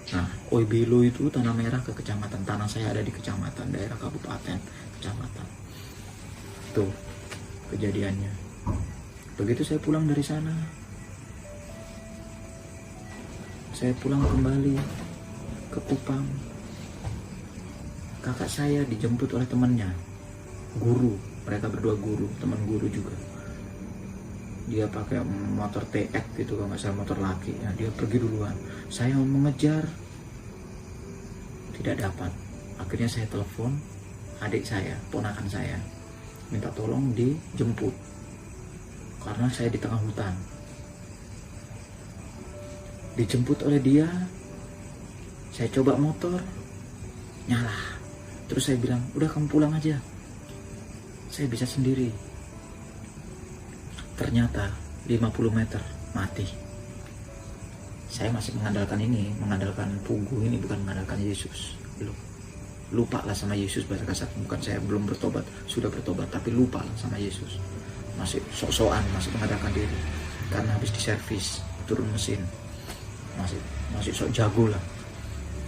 Nah, Oibelo itu tanah merah ke kecamatan. Tanah saya ada di kecamatan, daerah kabupaten, kecamatan. Tuh kejadiannya. Begitu saya pulang dari sana, saya pulang kembali ke Kupang. Kakak saya dijemput oleh temannya, guru. Mereka berdua guru, teman guru juga. Dia pakai motor TX gitu, kalau nggak salah motor laki. Nah, dia pergi duluan. Saya mengejar, tidak dapat. Akhirnya saya telepon adik saya, ponakan saya, minta tolong dijemput karena saya di tengah hutan. Dijemput oleh dia, saya coba motor, nyala. Terus saya bilang, udah kamu pulang aja, saya bisa sendiri. Ternyata 50 meter mati. Saya masih mengandalkan Pugu ini, bukan mengandalkan Yesus. Lupa lah sama Yesus, bahasa kasar. Bukan saya belum bertobat, sudah bertobat, tapi lupa lah sama Yesus. Masih sok-sokan, masih mengandalkan diri. Karena habis diservis, turun mesin, masih sok jago lah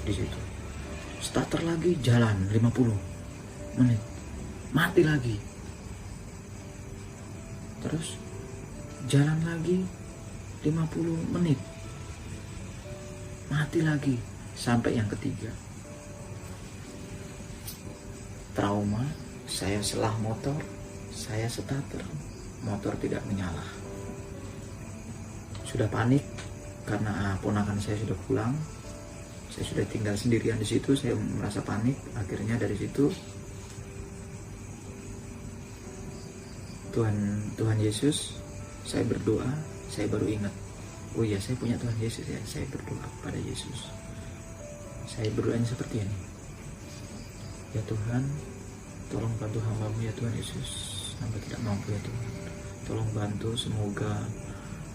di situ. Starter lagi, jalan 50 menit. mati lagi. Terus jalan lagi 50 menit, mati lagi. Sampai yang ketiga, trauma. Saya selah motor, saya starter, motor tidak menyala. Sudah panik karena ponakan saya sudah pulang, saya sudah tinggal sendirian di situ. Saya merasa panik. Akhirnya dari situ Tuhan Yesus, saya berdoa. Saya baru ingat, oh iya, saya punya Tuhan Yesus ya. Saya berdoa kepada Yesus. Saya berdoanya seperti ini, ya Tuhan, tolong bantu hamba-Mu ya Tuhan Yesus, hamba tidak mampu ya Tuhan. Tolong bantu, semoga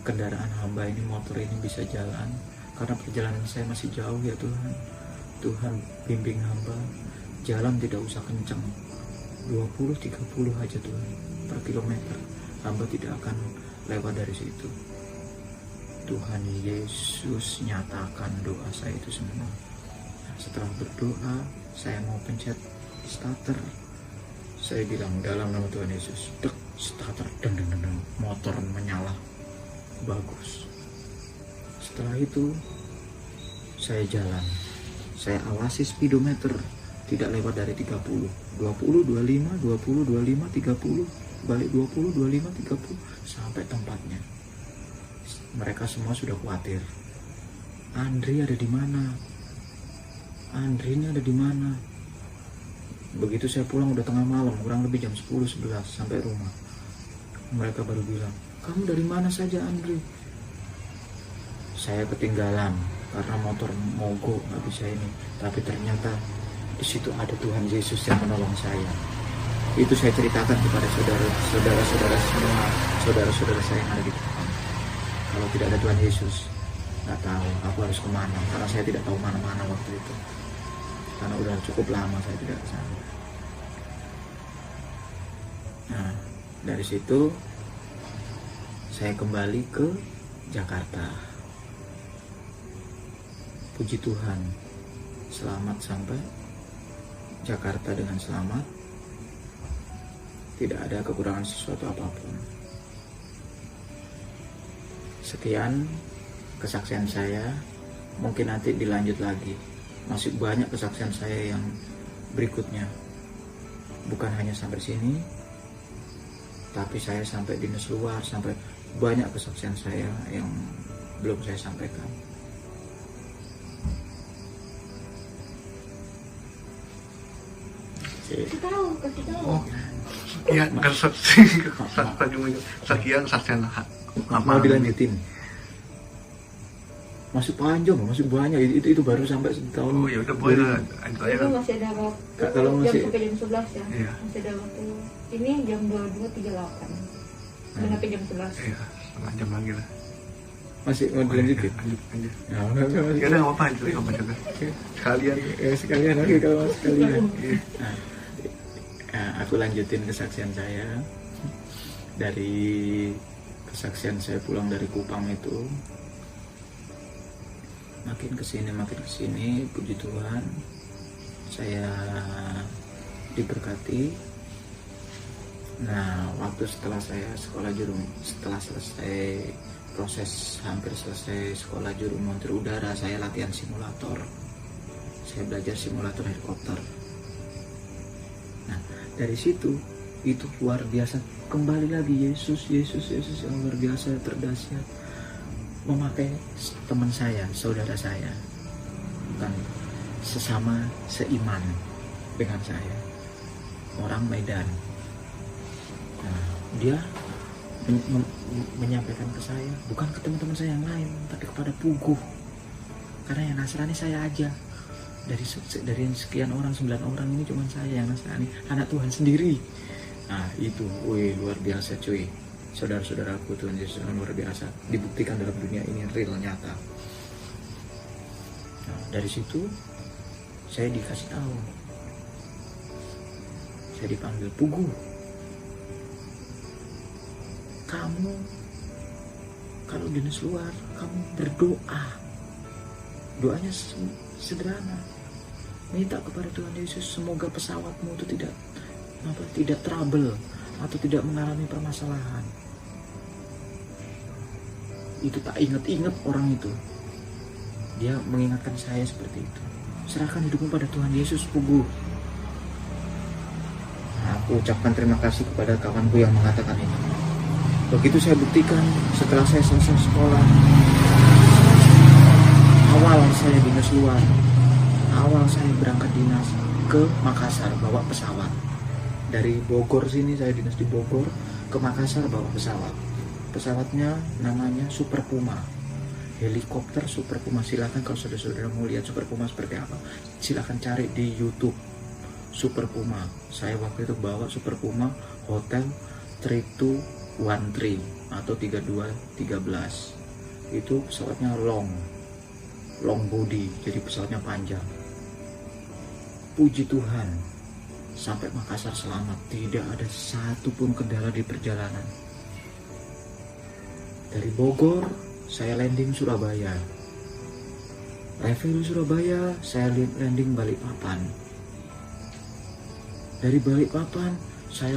kendaraan hamba ini, motor ini bisa jalan, karena perjalanan saya masih jauh ya Tuhan. Tuhan bimbing hamba, jalan tidak usah kencang, 20-30 aja Tuhan per kilometer, hamba tidak akan lewat dari situ. Tuhan Yesus nyatakan doa saya itu semua. Nah, setelah berdoa, saya mau pencet starter. Saya bilang dalam nama Tuhan Yesus, dek, starter, deng, motor menyala. Bagus. Setelah itu saya jalan, saya awasi speedometer, tidak lewat dari 30, 20, 25, 20, 25, 30, balik 20, 25, 30, sampai tempatnya. Mereka semua sudah khawatir, Andri ada di mana? Andri ini ada di mana? Begitu saya pulang udah tengah malam, kurang lebih jam 10-11 sampai rumah. Mereka baru bilang, kamu dari mana saja Andri? Saya ketinggalan karena motor mogok, nggak bisa ini. Tapi ternyata di situ ada Tuhan Yesus yang menolong saya. Itu saya ceritakan kepada saudara-saudara semua, saudara-saudara saya yang ada di depan. Kalau tidak ada Tuhan Yesus, nggak tahu aku harus kemana. Karena saya tidak tahu mana-mana waktu itu. Karena udah cukup lama saya tidak ke sana. Nah, dari situ saya kembali ke Jakarta. Puji Tuhan, selamat sampai Jakarta dengan selamat. Tidak ada kekurangan sesuatu apapun. Sekian kesaksian saya. Mungkin nanti dilanjut lagi. Masih banyak kesaksian saya yang berikutnya. Bukan hanya sampai sini, tapi saya sampai dinas luar, sampai banyak kesaksian saya yang belum saya sampaikan. Kasih tahu. Oh, iya, sekian saksian Mau dilanjutin? Masih panjang, masih banyak. Itu baru sampai setahun. Oh ya udah boleh lah. Itu masih ada waktu. Kalau masih jam sampai jam 11 ya. Iya. Masih ada waktu. Ini jam 22.38. Sampai jam 11. Iya, setengah jam lagi lah. masih mau dilanjutin? Lanjut. Ya, nggak Ya udah nggak apa-apa, lanjut juga. Sekalian. sekalian lagi kalau mas sekalian. Nah, aku lanjutin kesaksian saya. Dari kesaksian saya pulang dari Kupang itu, makin kesini, puji Tuhan, saya diberkati. Nah, waktu setelah saya sekolah setelah selesai proses, hampir selesai sekolah juru montir udara, saya latihan simulator. Saya belajar simulator helikopter. Nah, dari situ itu luar biasa. Kembali lagi Yesus yang luar biasa, terdahsyat, memakai teman saya, saudara saya, bukan sesama seiman dengan saya, orang Medan. Nah, dia menyampaikan ke saya, bukan ke teman-teman saya yang lain, tapi kepada Puguh, karena yang Nasrani saya aja. Dari sekian orang, 9 orang ini cuma saya yang Nasrani, anak Tuhan sendiri. Nah itu, wih, luar biasa cuy. Saudara-saudaraku, Tuhan Yesus luar biasa, dibuktikan dalam dunia ini, real, nyata. Nah, dari situ saya dikasih tahu, saya dipanggil, Puguh, kamu kalau dinas luar, kamu berdoa. Doanya sederhana, minta kepada Tuhan Yesus semoga pesawatmu itu tidak tidak trouble atau tidak mengalami permasalahan. Itu tak ingat-ingat orang itu. Dia mengingatkan saya seperti itu. Serahkan hidupmu pada Tuhan Yesus, Pugu. Nah, aku ucapkan terima kasih kepada kawanku yang mengatakan itu. Begitu saya buktikan setelah saya selesai sekolah. Awal saya dinas luar. Awal saya berangkat dinas ke Makassar bawa pesawat. Dari Bogor sini saya dinas di Bogor ke Makassar bawa pesawat. Pesawatnya namanya Super Puma. Helikopter Super Puma. Silakan kalau saudara-saudara mau lihat Super Puma seperti apa, silakan cari di YouTube. Super Puma. Saya waktu itu bawa Super Puma Hotel 3213 atau 3213. Itu pesawatnya long body, jadi pesawatnya panjang. Puji Tuhan, sampai Makassar selamat, tidak ada satupun kendala di perjalanan. Dari Bogor saya landing Surabaya. Revenue Surabaya, saya landing Balikpapan. Dari Balikpapan saya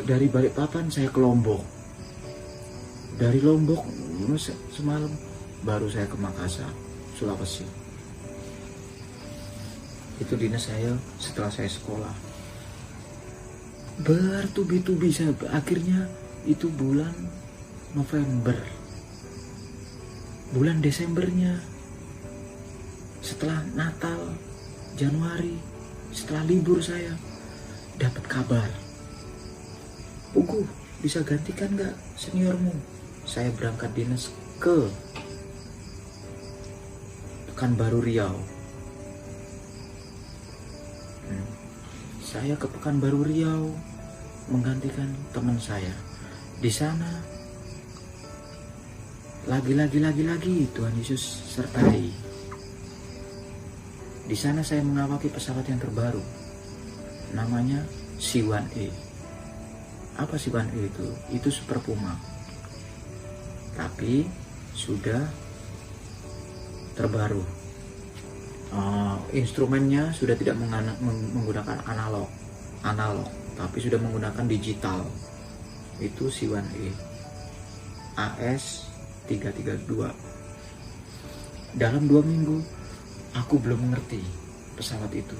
dari Balikpapan saya ke Lombok. Dari Lombok semalam baru saya ke Makassar, Sulawesi. Itu dinas saya setelah saya sekolah. Bertubi-tubi saya akhirnya itu bulan November. Bulan Desembernya setelah Natal, Januari, setelah libur saya dapat kabar, Pugu, bisa gantikan gak seniormu? Saya berangkat dinas ke Pekanbaru Riau. Saya ke Pekanbaru Riau menggantikan teman saya. Di sana lagi Tuhan Yesus sertai. Di sana saya mengawaki pesawat yang terbaru, namanya C1A. Apa C1A itu? Itu Super Puma, tapi sudah terbaru. Instrumennya sudah tidak menggunakan analog, tapi sudah menggunakan digital. Itu C1A AS332. Dalam 2 minggu aku belum mengerti pesawat itu,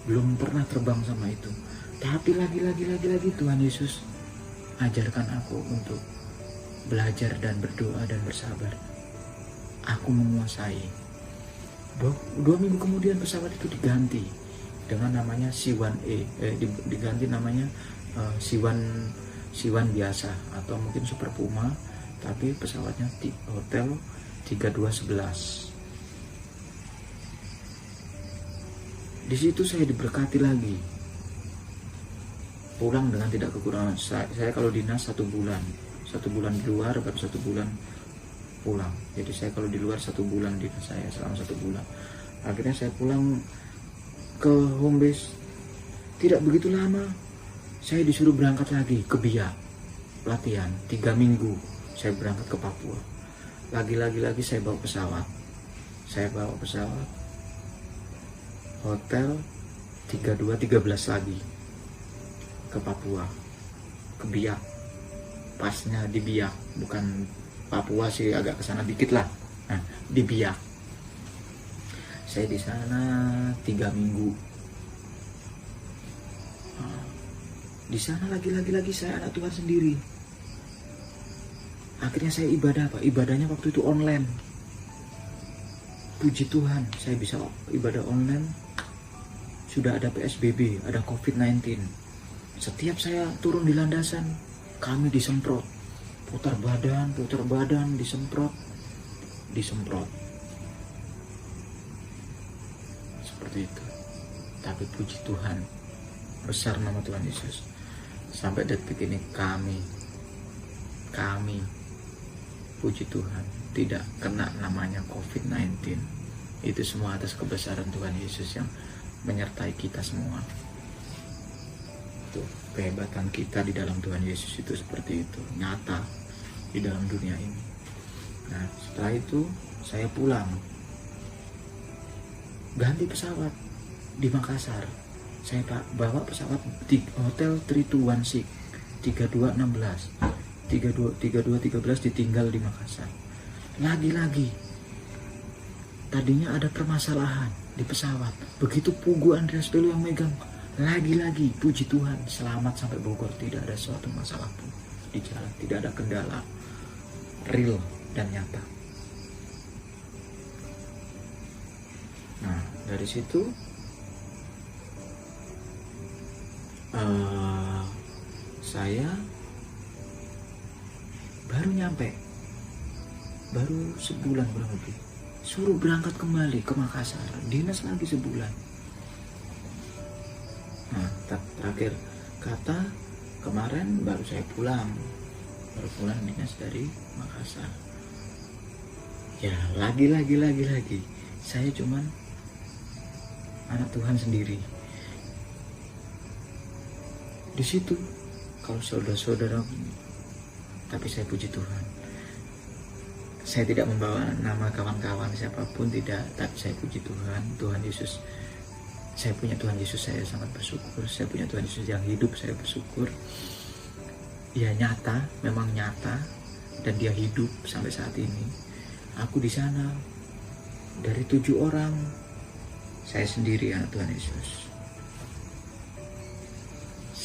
belum pernah terbang sama itu, tapi lagi Tuhan Yesus ajarkan aku untuk belajar dan berdoa dan bersabar. Aku menguasai. 2 minggu kemudian pesawat itu diganti dengan namanya C1A, diganti namanya C1 biasa atau mungkin Super Puma, tapi pesawatnya Hotel 3211. Di situ saya diberkati lagi, pulang dengan tidak kekurangan. Saya kalau dinas 1 bulan di luar, baru 1 bulan pulang. Jadi saya kalau di luar 1 bulan dinas saya selama 1 bulan. Akhirnya saya pulang ke home base. Tidak begitu lama, saya disuruh berangkat lagi ke Biak, latihan 3 minggu. Saya berangkat ke Papua. Lagi saya bawa pesawat. Hotel 3213 lagi ke Papua, ke Biak. Pasnya di Biak, bukan Papua sih, agak kesana dikit lah. Nah, di Biak. Saya di sana 3 minggu. Di sana lagi saya anak Tuhan sendiri. Akhirnya saya ibadah apa? Ibadahnya waktu itu online. Puji Tuhan, saya bisa ibadah online. Sudah ada PSBB, ada COVID-19. Setiap saya turun di landasan, kami disemprot. Putar badan, disemprot. Seperti itu. Tapi puji Tuhan, besar nama Tuhan Yesus. Sampai detik ini kami puji Tuhan tidak kena namanya COVID-19. Itu semua atas kebesaran Tuhan Yesus yang menyertai kita semua. Tuh, kehebatan kita di dalam Tuhan Yesus itu seperti itu, nyata di dalam dunia ini. Nah, setelah itu saya pulang, ganti pesawat di Makassar. Saya bawa pesawat di hotel 3216 3216 3213 ditinggal di Makassar. Lagi-lagi tadinya ada permasalahan di pesawat, begitu Pugu Andreas Pelo yang megang, lagi-lagi puji Tuhan selamat sampai Bogor, tidak ada suatu masalah pun di jalan, tidak ada kendala real dan nyata. Nah, dari situ saya baru nyampe, baru sebulan kurang lebih, suruh berangkat kembali ke Makassar, dinas lagi sebulan. Nah, terakhir kata kemarin baru saya pulang dinas dari Makassar. Ya lagi saya cuman anak Tuhan sendiri di situ. Kalau saudara-saudara, tapi saya puji Tuhan, saya tidak membawa nama kawan-kawan siapapun, tidak, tapi saya puji Tuhan, Tuhan Yesus. Saya punya Tuhan Yesus, saya sangat bersyukur. Saya punya Tuhan Yesus yang hidup, saya bersyukur. Ya nyata, memang nyata, dan dia hidup sampai saat ini. Aku di sana, dari 7 orang, saya sendiri anak Tuhan Yesus.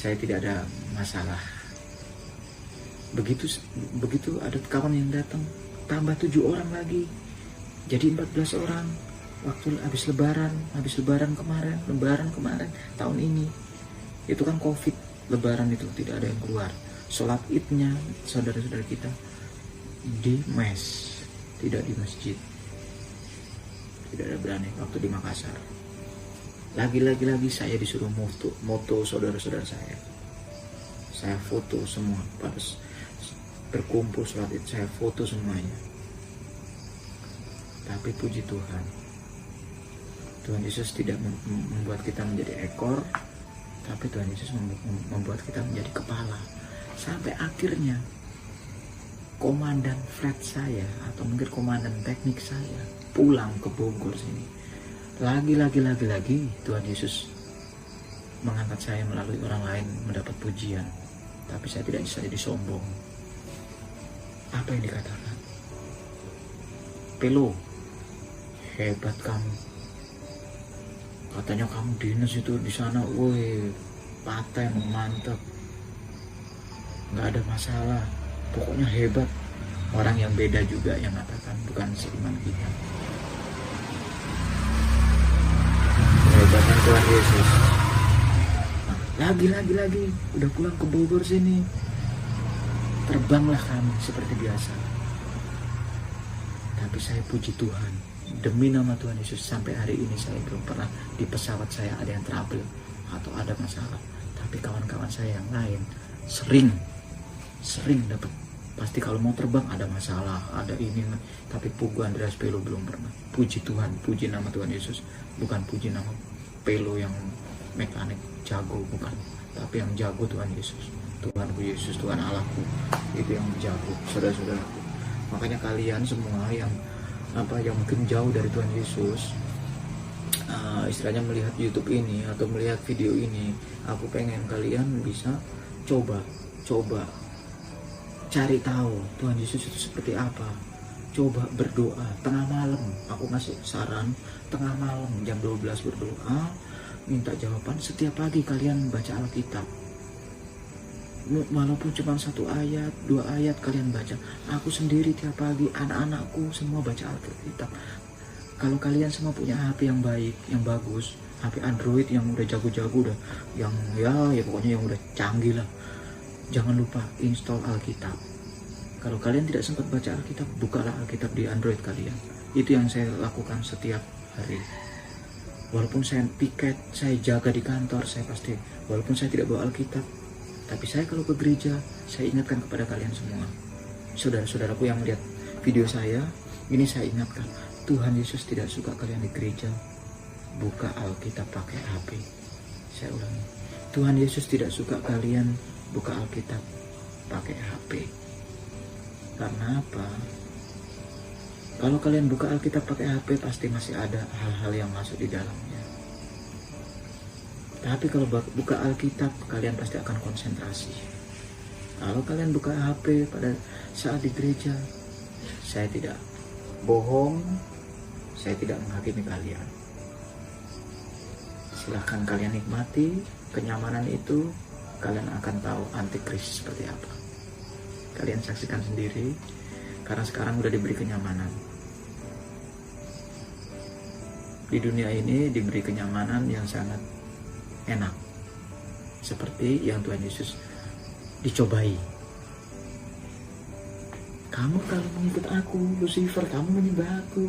Saya tidak ada masalah. Begitu ada kawan yang datang, tambah 7 orang lagi, jadi 14 orang. Waktu habis lebaran kemarin tahun ini, itu kan COVID, lebaran itu tidak ada yang keluar. Sholat idnya saudara-saudara kita di mes, tidak di masjid, tidak ada berani. Waktu di Makassar, lagi saya disuruh moto saudara-saudara saya foto semua. Pada berkumpul sholat id, saya foto semuanya. Tapi puji Tuhan, Tuhan Yesus tidak membuat kita menjadi ekor, tapi Tuhan Yesus membuat kita menjadi kepala. Sampai akhirnya komandan flat saya, atau mungkin komandan teknik saya, pulang ke Bogor sini. Lagi Tuhan Yesus mengangkat saya melalui orang lain mendapat pujian. Tapi saya tidak bisa jadi sombong. Apa yang dikatakan? Pelo, hebat kamu. Katanya kamu dinas itu di sana, woi, paten, mantap, nggak ada masalah, pokoknya hebat. Orang yang beda juga yang katakan, bukan seiman kita. Kehebatan Tuhan Yesus. Nah, lagi, udah pulang ke Bogor sini, terbanglah kami seperti biasa. Tapi saya puji Tuhan, demi nama Tuhan Yesus, sampai hari ini saya belum pernah di pesawat saya ada yang trouble atau ada masalah. Tapi kawan-kawan saya yang lain sering dapat. Pasti kalau mau terbang ada masalah, ada ini. Tapi Pugu Andreas Pelo belum pernah. Puji Tuhan, puji nama Tuhan Yesus. Bukan puji nama Pelo yang mekanik jago, bukan. Tapi yang jago Tuhan Yesus. Tuhanku Yesus, Tuhan Allahku, itu yang jago, saudara-saudaraku. Makanya kalian semua yang mungkin jauh dari Tuhan Yesus, istilahnya melihat YouTube ini atau melihat video ini, aku pengen kalian bisa coba cari tahu Tuhan Yesus itu seperti apa. Coba berdoa tengah malam, aku ngasih saran, tengah malam jam 12 berdoa, minta jawaban. Setiap pagi kalian baca Alkitab, walaupun cuma 1 ayat, 2 ayat kalian baca. Aku sendiri tiap pagi, anak-anakku semua baca Alkitab. Kalau kalian semua punya HP yang baik, yang bagus, HP Android yang udah jago-jago, udah yang pokoknya yang udah canggih lah, jangan lupa install Alkitab. Kalau kalian tidak sempat baca Alkitab, bukalah Alkitab di Android kalian. Itu yang saya lakukan setiap hari. Walaupun saya piket, saya jaga di kantor, saya pasti, walaupun saya tidak bawa Alkitab, tapi saya kalau ke gereja, saya ingatkan kepada kalian semua, saudara-saudaraku yang lihat video saya, ini saya ingatkan, Tuhan Yesus tidak suka kalian di gereja buka Alkitab pakai HP. Saya ulangi, Tuhan Yesus tidak suka kalian buka Alkitab pakai HP. Karena apa? Kalau kalian buka Alkitab pakai HP, pasti masih ada hal-hal yang masuk di dalamnya. Tapi kalau buka Alkitab, kalian pasti akan konsentrasi. Kalau kalian buka HP pada saat di gereja, saya tidak bohong, saya tidak menghakimi kalian. Silahkan kalian nikmati kenyamanan itu, kalian akan tahu antikris seperti apa. Kalian saksikan sendiri, karena sekarang udah diberi kenyamanan. Di dunia ini diberi kenyamanan yang sangat enak, seperti yang Tuhan Yesus dicobai. Kamu kalau mengikut aku, Lucifer, kamu menyembah aku,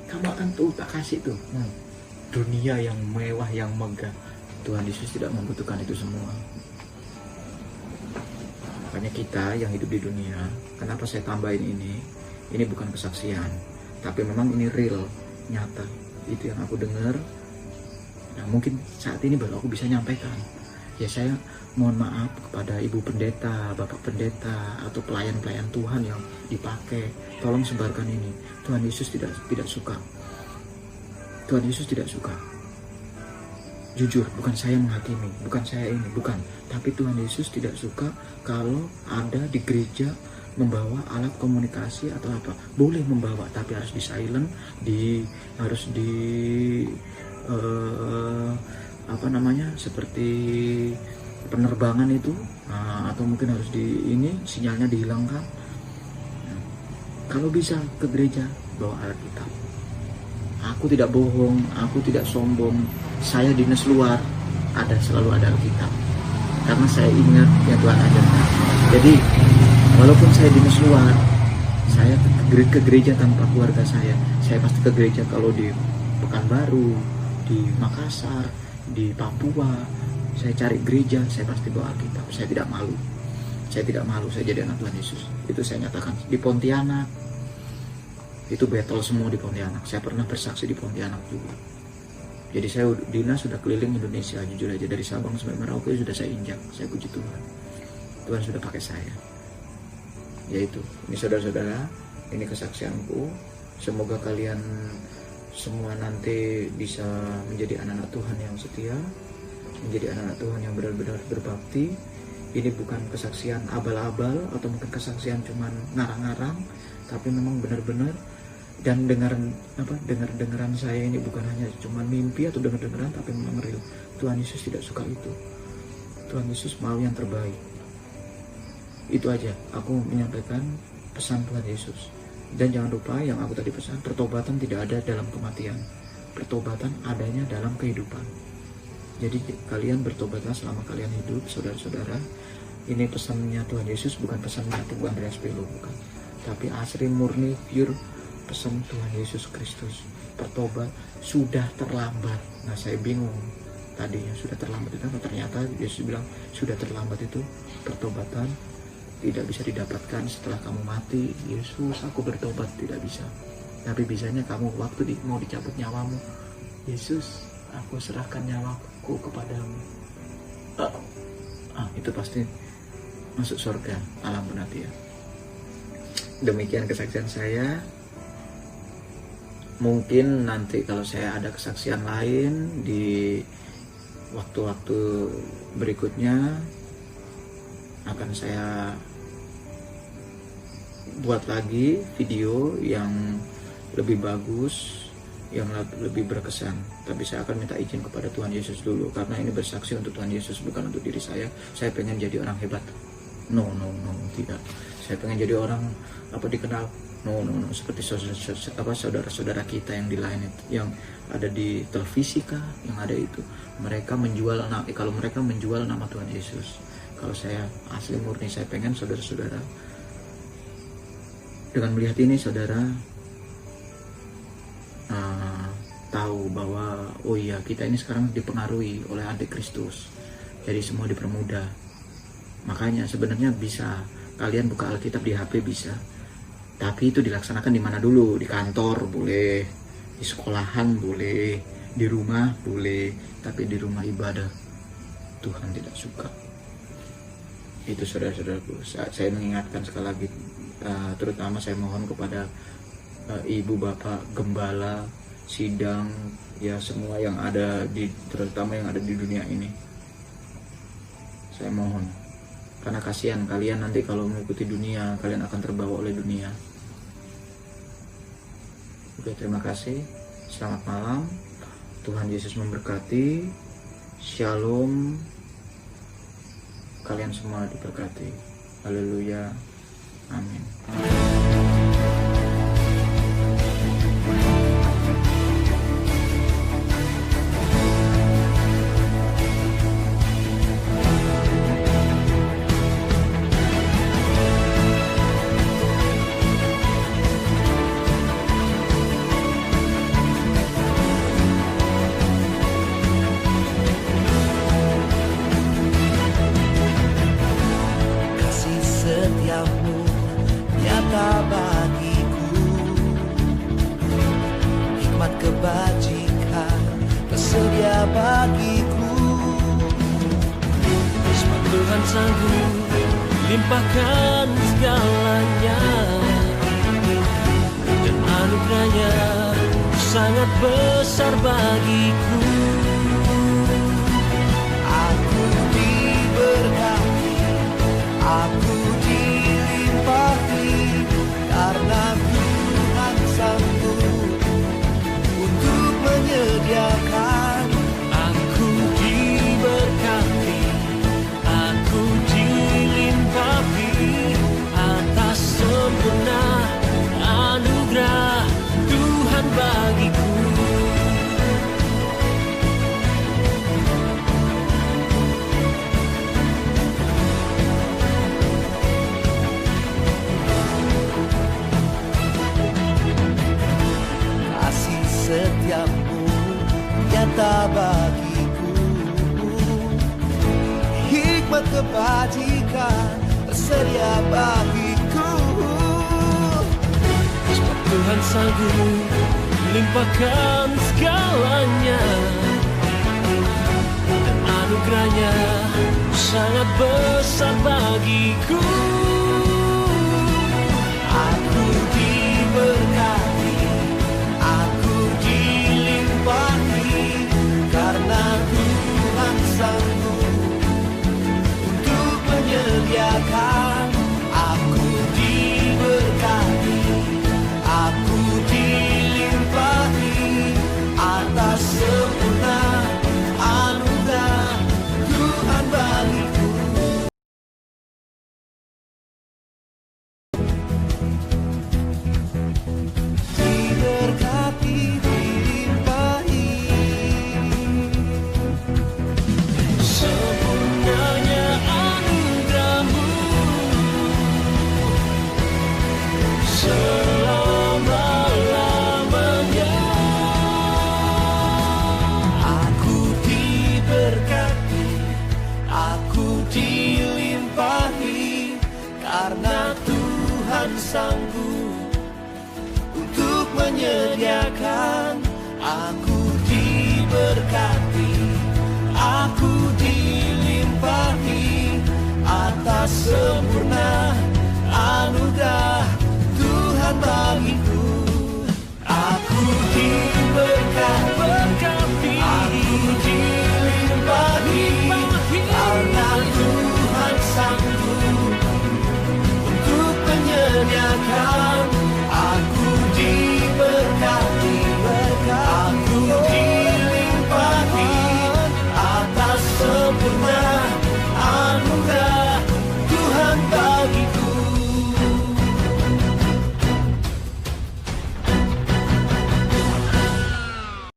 kamu akan tuh tak kasih tuh dunia yang mewah, yang megah. Tuhan Yesus tidak membutuhkan itu semua. Makanya kita yang hidup di dunia, kenapa saya tambahin ini bukan kesaksian, tapi memang ini real, nyata. Itu yang aku dengar. Nah, mungkin saat ini baru aku bisa nyampaikan. Ya, saya mohon maaf kepada ibu pendeta, bapak pendeta, atau pelayan-pelayan Tuhan yang dipakai. Tolong sebarkan ini. Tuhan Yesus tidak suka. Tuhan Yesus tidak suka. Jujur, bukan saya menghakimi, bukan saya ini, bukan. Tapi Tuhan Yesus tidak suka kalau ada di gereja membawa alat komunikasi atau apa. Boleh membawa, tapi harus di silent, harus di seperti penerbangan itu, atau mungkin harus sinyalnya dihilangkan. Kalau bisa ke gereja bawa alat Alkitab. Aku tidak bohong, aku tidak sombong. Saya dinas luar selalu ada Alkitab, karena saya ingat yang Tuhan ajarkan. Jadi walaupun saya dinas luar, saya ke gereja tanpa keluarga saya pasti ke gereja. Kalau di Pekanbaru, di Makassar, di Papua, saya cari gereja, saya pasti bawa Alkitab. Saya tidak malu, saya jadi anak Tuhan Yesus. Itu saya nyatakan. Di Pontianak, itu battle semua di Pontianak. Saya pernah bersaksi di Pontianak juga. Jadi saya dinas sudah keliling Indonesia, jujur aja, dari Sabang sampai Merauke sudah saya injak. Saya puji Tuhan, Tuhan sudah pakai saya. Yaitu, ini saudara-saudara, ini kesaksianku. Semoga kalian semua nanti bisa menjadi anak-anak Tuhan yang setia, menjadi anak-anak Tuhan yang benar-benar berbakti. Ini bukan kesaksian abal-abal atau mungkin kesaksian cuman ngarang-ngarang, tapi memang benar-benar. Dan dengar-dengaran saya ini bukan hanya cuman mimpi atau dengar-dengaran, tapi memang real. Tuhan Yesus tidak suka itu. Tuhan Yesus mau yang terbaik. Itu aja aku menyampaikan pesan Tuhan Yesus. Dan jangan lupa yang aku tadi pesan, pertobatan tidak ada dalam kematian. Pertobatan adanya dalam kehidupan. Jadi kalian bertobatlah selama kalian hidup, saudara-saudara. Ini pesannya Tuhan Yesus, bukan pesannya Tuhan Andreas Pelo, bukan. Tapi asli, murni, pure pesan Tuhan Yesus Kristus. Bertobat sudah terlambat. Nah, saya bingung tadinya sudah terlambat itu apa. Ternyata Yesus bilang sudah terlambat itu pertobatan tidak bisa didapatkan setelah kamu mati. Yesus, aku bertobat, tidak bisa. Tapi bisanya kamu waktu mau dicabut nyawamu. Yesus, aku serahkan nyawaku kepadamu. Itu pasti masuk surga, alam penantian. Demikian kesaksian saya. Mungkin nanti kalau saya ada kesaksian lain di waktu-waktu berikutnya, akan saya buat lagi video yang lebih bagus, yang lebih berkesan. Tapi saya akan minta izin kepada Tuhan Yesus dulu, karena ini bersaksi untuk Tuhan Yesus, bukan untuk diri saya. Saya pengen jadi orang hebat. No, tidak. Saya pengen jadi orang dikenal. No, seperti saudara-saudara kita yang di lain itu, yang ada di televisi kah, yang ada itu. Mereka menjual, kalau mereka menjual nama Tuhan Yesus. Kalau saya asli murni, saya pengen saudara-saudara dengan melihat ini, saudara tahu bahwa oh iya, kita ini sekarang dipengaruhi oleh antikristus. Jadi semua dipermudah. Makanya sebenarnya bisa kalian buka Alkitab di HP bisa. Tapi itu dilaksanakan di mana dulu? Di kantor boleh, di sekolahan boleh, di rumah boleh, tapi di rumah ibadah Tuhan tidak suka. Itu saudara-saudaraku, saya mengingatkan sekali lagi, terutama saya mohon kepada ibu bapak gembala sidang ya semua yang ada terutama yang ada di dunia ini. Saya mohon, karena kasihan kalian nanti kalau mengikuti dunia, kalian akan terbawa oleh dunia. Oke, terima kasih. Selamat malam. Tuhan Yesus memberkati. Shalom. Kalian semua diberkati. Haleluya. Amin. Kasih setiamu nyata bagiku, hikmat kebajikan tersedia bagiku. Sebab Tuhan sanggup limpahkan segalanya, dan anugerahnya sangat besar bagiku. Aku diberkati, aku dilimpahi, karena Tuhan sanggup untuk menyediakan. Aku diberkati, aku dilimpahi atas sempurna anugerah Tuhan bagiku. Kasih setiamu nyata bagiku, hikmat kebajikan tersedia bagiku. Sebab Tuhan sanggup limpahkan segalanya, dan anugerahnya sangat besar bagiku.